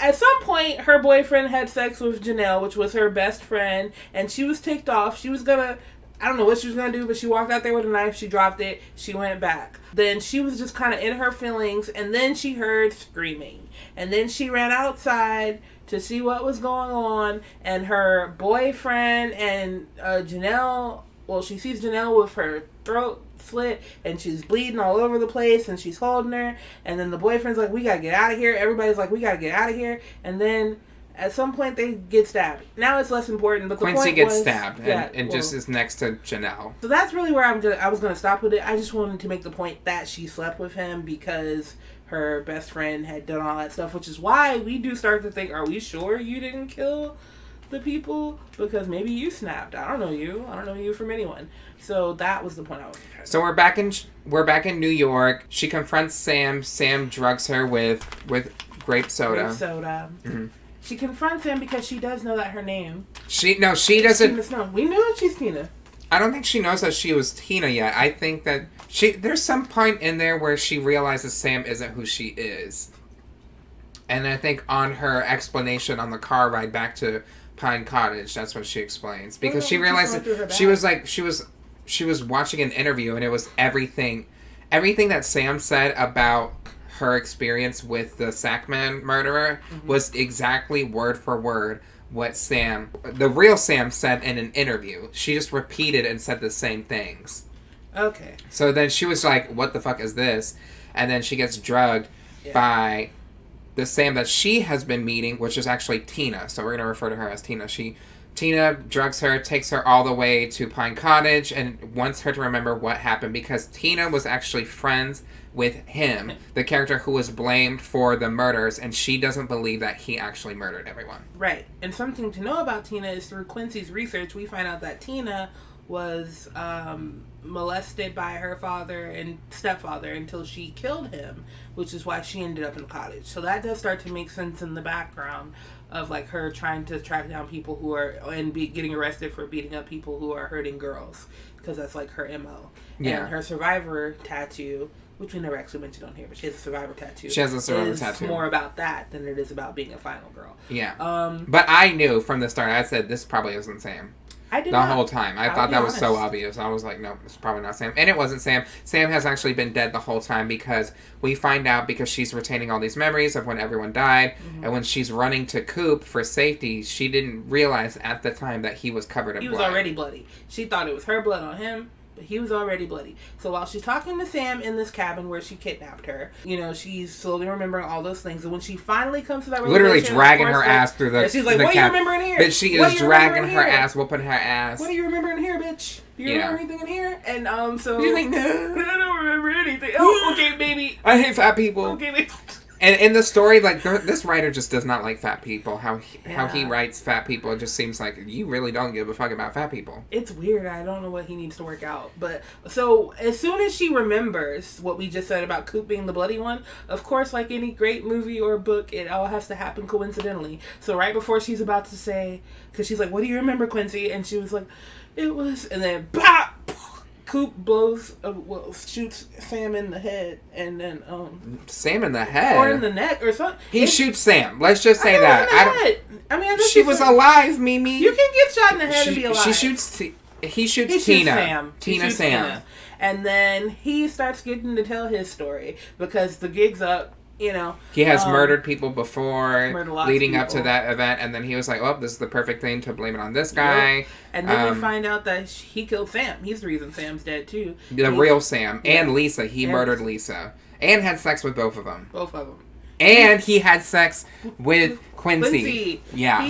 at some point, her boyfriend had sex with Janelle, which was her best friend, and she was ticked off. She was gonna... I don't know what she was going to do, but she walked out there with a knife, she dropped it, she went back. Then she was just kind of in her feelings, and then she heard screaming. And then she ran outside to see what was going on, and her boyfriend and Janelle... Well, she sees Janelle with her throat slit, and she's bleeding all over the place, and she's holding her, and then the boyfriend's like, we gotta get out of here. Everybody's like, we gotta get out of here. And then at some point they get stabbed. Now it's less important, but the Quincy point gets was, stabbed and just is next to Janelle. So that's really where I was gonna stop with it. I just wanted to make the point that she slept with him because her best friend had done all that stuff, which is why we do start to think, are we sure you didn't kill the people because maybe you snapped. I don't know you. I don't know you from anyone. So that was the point I was trying to So we're back in New York. She confronts Sam. Sam drugs her with grape soda. Grape soda. Mm-hmm. She confronts him because she does know that her name. She doesn't. Tina Snow. We knew that she's Tina. I don't think she knows that she was Tina yet. I think that there's some point in there where she realizes Sam isn't who she is. And I think on her explanation on the car ride back to Pine Cottage, that's what she explains. Because she realized that she was watching an interview and it was everything that Sam said about her experience with the Sackman murderer was exactly word for word what the real Sam said in an interview. She just repeated and said the same things. Okay. So then she was like, what the fuck is this? And then she gets drugged by the Sam that she has been meeting, which is actually Tina. So we're going to refer to her as Tina. Tina drugs her, takes her all the way to Pine Cottage, and wants her to remember what happened because Tina was actually friends with him, the character who was blamed for the murders, and she doesn't believe that he actually murdered everyone. Right. And something to know about Tina is through Quincy's research, we find out that Tina was molested by her father and stepfather until she killed him, which is why she ended up in the cottage. So that does start to make sense in the background of like her trying to track down people who are getting arrested for beating up people who are hurting girls, because that's like her MO. Yeah. And her survivor tattoo, which we never actually mentioned on here, but she has a survivor tattoo. She has a survivor tattoo. It's more about that than it is about being a final girl. Yeah. But I knew from the start, I said this probably isn't Sam. I did the whole time. I thought that was so obvious. I was like, no, it's probably not Sam. And it wasn't Sam. Sam has actually been dead the whole time because we find out because she's retaining all these memories of when everyone died. Mm-hmm. And when she's running to Coop for safety, she didn't realize at the time that he was covered in blood. He was already bloody. She thought it was her blood on him. But he was already bloody. So while she's talking to Sam in this cabin where she kidnapped her, she's slowly remembering all those things. And when she finally comes to that realization, literally dragging her ass through the she's like, what do you remember in here? Bitch, she is dragging her ass, whooping her ass. What do you remember in here, bitch? Do you remember anything in here? And so you're like, no, I don't remember anything. Oh, okay, baby. I hate fat people. Okay, baby. And in the story, like, this writer just does not like fat people. How he writes fat people, it just seems like you really don't give a fuck about fat people. It's weird. I don't know what he needs to work out. But, so, as soon as she remembers what we just said about Coop being the bloody one, of course, like any great movie or book, it all has to happen coincidentally. So, right before she's about to say, because she's like, what do you remember, Quincy? And she was like, it was, and then, pop! Coop shoots Sam in the head, and then Sam in the head or in the neck or something. He shoots Sam. Let's just say that. She was alive, Mimi. You can get shot in the head and be alive. He shoots Tina. Sam. And then he starts getting to tell his story because the gig's up. He has murdered people before, leading up to that event, and then he was like, "Oh, this is the perfect thing to blame it on this guy." Yep. And then we find out that he killed Sam. He's the reason Sam's dead too. The real Sam and Lisa. He murdered Lisa and had sex with both of them. Both of them. And he had sex with Quincy. Yeah.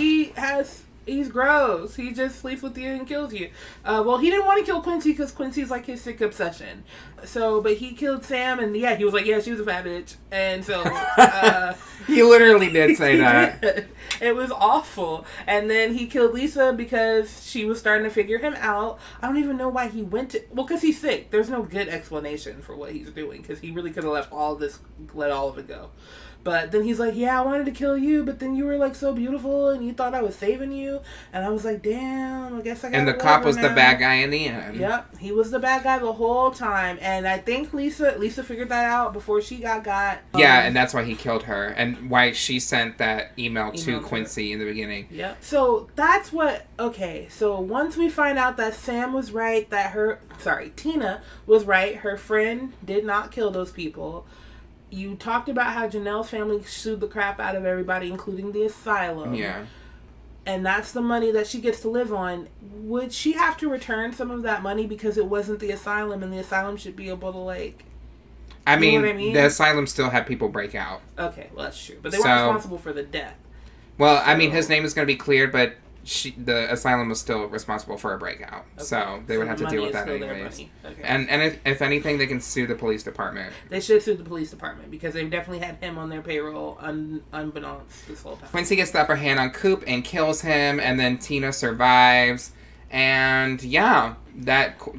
He's gross. He just sleeps with you and kills you. Well, he didn't want to kill Quincy because Quincy's like his sick obsession. So, but he killed Sam, and he was like, yeah, she was a fat bitch. And so, he literally did say that. It was awful. And then he killed Lisa because she was starting to figure him out. I don't even know why he went to, because he's sick. There's no good explanation for what he's doing because he really could have let all of it go. But then he's like, yeah, I wanted to kill you, but then you were like so beautiful and you thought I was saving you. And I was like, damn, I guess I got And the cop was the bad guy in the end. Yep, he was the bad guy the whole time. And I think Lisa figured that out before she got. Yeah, and that's why he killed her. And why she sent that email to Quincy in the beginning. Yep. So that's so once we find out that Sam was right, Tina was right, her friend did not kill those people. You talked about how Janelle's family sued the crap out of everybody, including the asylum. Yeah. And that's the money that she gets to live on. Would she have to return some of that money because it wasn't the asylum, and the asylum should be able to, like... I mean, the asylum still had people break out. Okay, well, that's true. But they weren't responsible for the death. Well, I mean, his name is going to be cleared, but the asylum was still responsible for a breakout. Okay. So they would have to deal with that anyways. Okay. And if anything, they can sue the police department. They should sue the police department because they've definitely had him on their payroll unbeknownst this whole time. Quincy gets the upper hand on Coop and kills him, and then Tina survives. And yeah,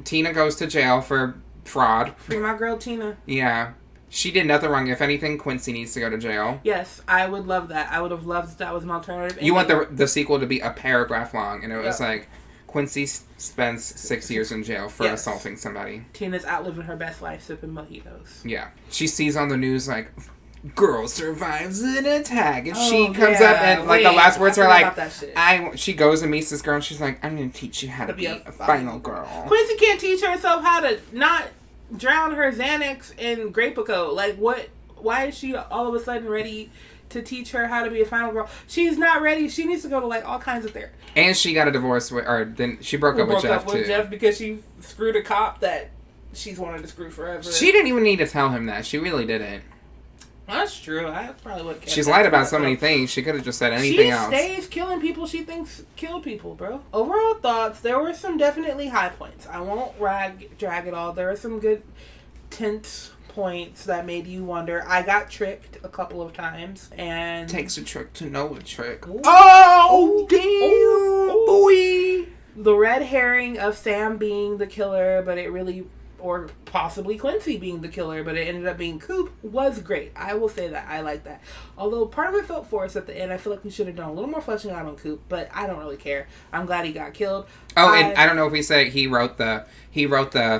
Tina goes to jail for fraud. Free my girl Tina. Yeah. She did nothing wrong. If anything, Quincy needs to go to jail. Yes, I would love that. I would have loved that was an alternative. You want the sequel to be a paragraph long, and it was like, Quincy spends 6 years in jail for assaulting somebody. Tina's outliving her best life sipping mojitos. Yeah. She sees on the news, like, girl survives an attack. And she comes up and, like, the last words are like, she goes and meets this girl, and she's like, I'm going to teach you how to be a final girl. Quincy can't teach herself how to not drown her Xanax in Grapico. Like, what? Why is she all of a sudden ready to teach her how to be a final girl? She's not ready. She needs to go to, like, all kinds of therapy. And she got a divorce then she broke up with Jeff, too. Jeff because she screwed a cop that she's wanted to screw forever. She didn't even need to tell him that. She really didn't. That's true. I probably would. She's lied about so many things. She could have just said anything else. She stays killing people she thinks kill people, bro. Overall thoughts, there were some definitely high points. I won't drag it all. There are some good tense points that made you wonder. I got tricked a couple of times, and takes a trick to know a trick. Ooh. Oh, damn, boy! The red herring of Sam being the killer, but it really, or possibly Quincy being the killer, but it ended up being Coop, was great. I will say that. I like that. Although part of it felt forced at the end. I feel like we should have done a little more fleshing out on Coop, but I don't really care. I'm glad he got killed. Oh, and I don't know if we said he wrote the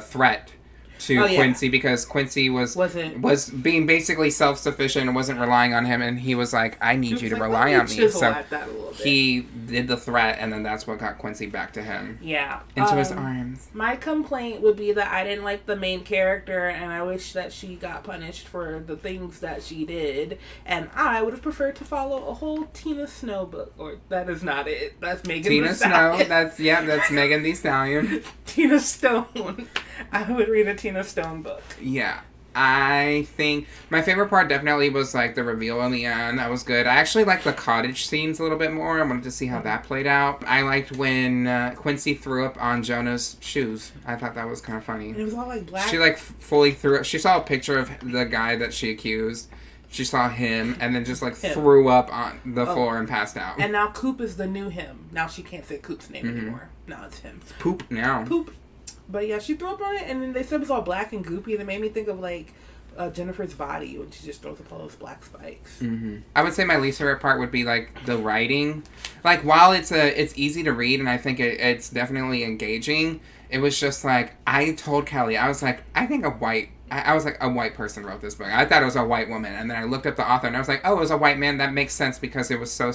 threat to Quincy because Quincy was being basically self-sufficient and wasn't relying on him, and he was like, I need you to rely on me. So he did the threat, and then that's what got Quincy back to him. Yeah. Into his arms. My complaint would be that I didn't like the main character, and I wish that she got punished for the things that she did, and I would have preferred to follow a whole Tina Snow book. Or that is not it. That's Megan Tina Snow. That's Megan Thee Stallion. Tina Stone. I would read a Tina Stone book. Yeah. I think my favorite part definitely was like the reveal in the end. That was good. I actually liked the cottage scenes a little bit more. I wanted to see how that played out. I liked when Quincy threw up on Jonah's shoes. I thought that was kind of funny. And it was all like black. She like fully threw up. She saw a picture of the guy that she accused. She saw him and then just like threw up on the floor and passed out. And now Coop is the new him. Now she can't say Coop's name anymore. Now it's him. It's Poop now. Poop. But yeah, she threw up on it, and then they said it was all black and goopy, and it made me think of like Jennifer's body when she just throws up all those black spikes. Mm-hmm. I would say my least favorite part would be like the writing. Like while it's easy to read, and I think it's definitely engaging. It was just like I told Kelly, I was like, I think a white person wrote this book. I thought it was a white woman, and then I looked up the author, and I was like, oh, it was a white man. That makes sense because it was so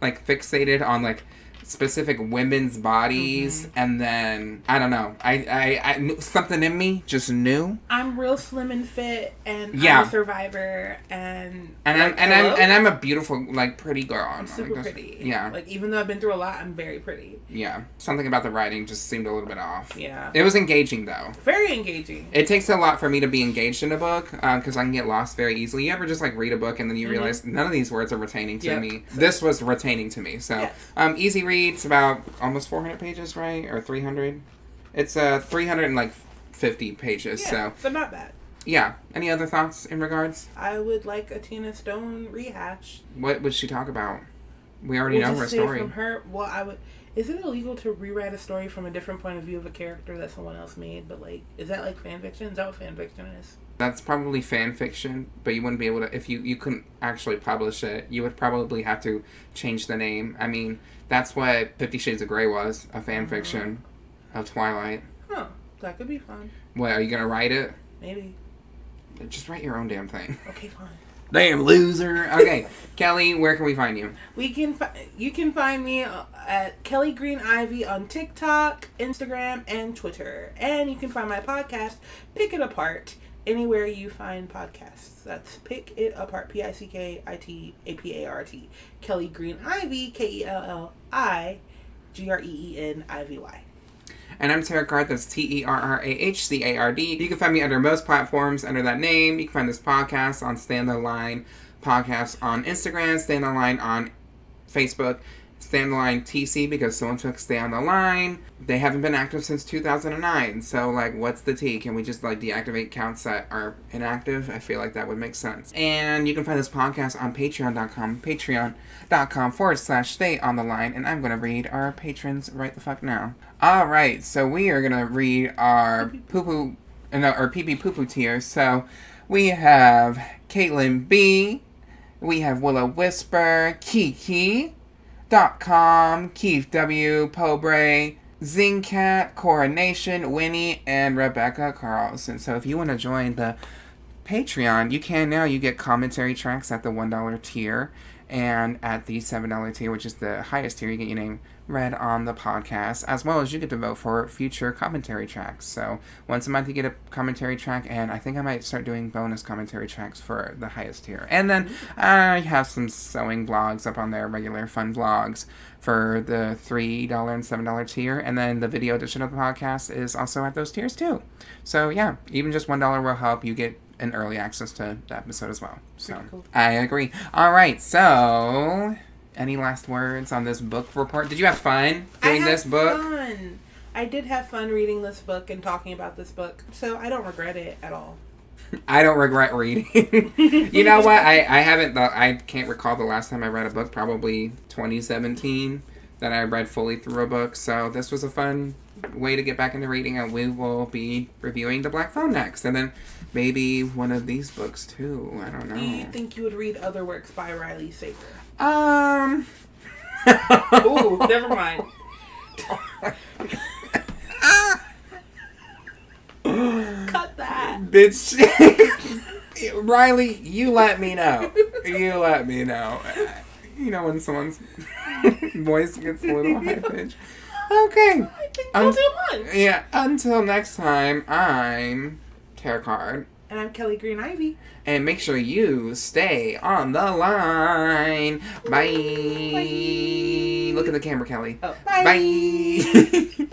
like fixated on like specific women's bodies, and then I don't know. I knew something in me just knew. I'm real slim and fit, and I'm a survivor, and I'm a beautiful, like, pretty girl. I'm super pretty. Yeah. Like even though I've been through a lot, I'm very pretty. Yeah. Something about the writing just seemed a little bit off. Yeah. It was engaging though. Very engaging. It takes a lot for me to be engaged in a book because I can get lost very easily. You ever just like read a book and then you realize none of these words are retaining to me. So, this was retaining to me. So easy read. It's about almost 400 pages, right? Or 300? It's 350 pages, so not bad. Yeah. Any other thoughts in regards? I would like a Tina Stone rehash. What would she talk about? We already know her story. From her, well, I would. Is it illegal to rewrite a story from a different point of view of a character that someone else made? But like, is that like fan fiction? Is that what fan fiction is? That's probably fan fiction, but you wouldn't be able to, if you couldn't actually publish it, you would probably have to change the name. I mean, that's what 50 Shades of Grey was, a fan fiction of Twilight. Huh. That could be fun. What, are you going to write it? Maybe. Just write your own damn thing. Okay, fine. Damn loser. Okay, Kelly, where can we find you? You can find me at Kelli Green Ivy on TikTok, Instagram, and Twitter. And you can find my podcast, Pick It Apart, anywhere you find podcasts. That's Pick It Apart, PICKITAPART. Kelli Green Ivy, KELLIGREEN IVY. And I'm Terrah Card, that's TERRAHCARD. You can find me under most platforms under that name. You can find this podcast on Stand the Line Podcast on Instagram, Stand the Line on Facebook. Stay on the Line TC because someone took Stay on the Line. They haven't been active since 2009. So, like, what's the T? Can we just, like, deactivate accounts that are inactive? I feel like that would make sense. And you can find this podcast on patreon.com. Patreon.com/Stay on the Line. And I'm going to read our patrons right the fuck now. Alright, so we are going to read our pee-pee poo-poo tier. So, we have Caitlin B. We have Willow Whisper, Kiki.com, Keith W, Pobre, Zingcat, Coronation, Winnie, and Rebecca Carlson. So if you want to join the Patreon, you can now. You get commentary tracks at the $1 tier, and at the $7 tier, which is the highest tier, you get your name read on the podcast, as well as you get to vote for future commentary tracks. So once a month you get a commentary track, and I think I might start doing bonus commentary tracks for the highest tier. And then I have some sewing blogs up on there, regular fun vlogs for the $3 and $7 tier, and then the video edition of the podcast is also at those tiers too. So yeah, even just $1 will help you get an early access to the episode as well. So cool. I agree. All right, so any last words on this book report? Did you have fun doing this book? Fun. I did have fun reading this book and talking about this book, so I don't regret it at all. I don't regret reading. You know what? I haven't. I can't recall the last time I read a book. Probably 2017 that I read fully through a book. So this was a fun way to get back into reading, and we will be reviewing The Black Phone next, and then maybe one of these books too. I don't know. Do you think you would read other works by Riley Sager? Ooh, never mind. Cut that. Bitch. Riley, you let me know. You let me know. You know when someone's voice gets a little high pitched. Okay. I think I'll do lunch. Yeah, until next time, I'm Terrah Card. And I'm Kelli Green Ivy. And make sure you stay on the line. Bye. Bye. Look at the camera, Kelly. Oh. Bye.